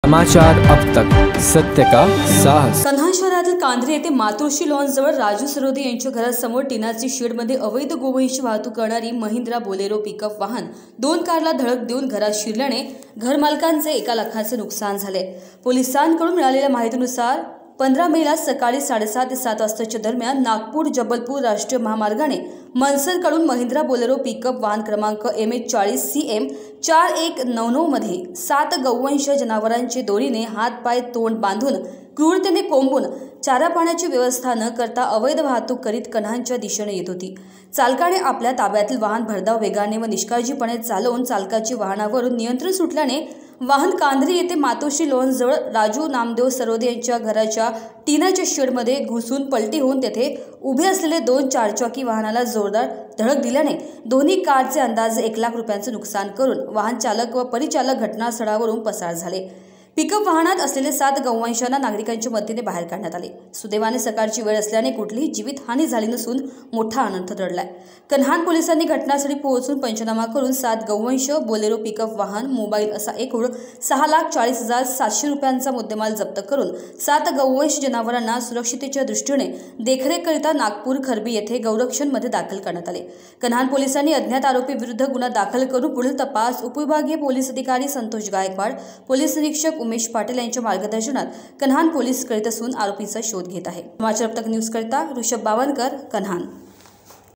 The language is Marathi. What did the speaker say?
समाचार अब तक, सत्य का साहस। कन्हान शहरातील कांद्रे येथे मातोश्री लॉन्सजवळ राजू सरोदे यांच्या घरासमोर टिनाची शेडमध्ये अवैध गोवंश वाहतूक करणारी महिंद्रा बोलेरो पिकअप वाहन 2 कारला धडक देऊन घरात शिरल्याने घरमालकांचे 1 लाखाचे नुकसान झाले। पोलिसांकडून मिळालेल्या माहितीनुसार 15 मेला सकाळी 7:30 ते 7 वाजताच्या दरम्यान नागपूर जबलपूर राष्ट्रीय महामार्गाने मनसरकडून महिंद्रा बोलेरो पिकअप वाहन क्रमांक MH40 CM 4199 मध्ये 7 गौवंश जनावरांचे दोरीने हात पाय तोंड बांधून क्रूरतेने कोंबून चारा पाण्याची व्यवस्था न करता अवैध वाहतूक करीत कन्हानच्या दिशेने येत होती। चालकाने आपल्या ताब्यातील वाहन भरधाव वेगाने व निष्काळजीपणे चालवून चालकाची वाहनावरून नियंत्रण सुटल्याने वाहन कांद्रे येथे मातोश्री लॉन्सजवळ राजू नामदेव सरोदे यांच्या घराच्या टिनाच्या शेडमध्ये घुसून पलटी होऊन तेथे उभे असलेले 2 चारचाकी वाहनाला जोरदार धडक दिल्याने दोन्ही कारचे अंदाजे 1 लाख रुपयांचे नुकसान करून वाहन चालक व परिचालक घटनास्थळावरून पसार झाले। पिकअप वाहनात असलेले 7 गौवंशांना नागरिकांच्या मदतीने बाहेर काढण्यात आले। सुदैवाने सकाळची वेळ असल्याने कुठलीही जीवितहानी झाली नसून मोठा आनंद दडलाय। कन्हान पोलिसांनी घटनास्थळी पोहोचून पंचनामा करून 7 गौवंश बोलेरो पिकअप वाहन मोबाईल असा एकूण 6,40,700 रुपयांचा मुद्देमाल जप्त करून 7 गौवंश जनावरांना सुरक्षिततेच्या दृष्टीने देखरेखकरिता नागपूर खरबी येथे गौरक्षणमध्ये दाखल करण्यात आले। कन्हान पोलिसांनी अज्ञात आरोपी विरुद्ध गुन्हा दाखल करून पुढील तपास उपविभागीय पोलीस अधिकारी संतोष गायकवाड, पोलीस निरीक्षक उमेश पाटील यांच्या मार्गदर्शनात कन्हान पोलीस करीत असून आरोपीचा शोध घेत आहे। समाचार अब तक न्यूज करता ऋषभ बावनकर, कन्हान।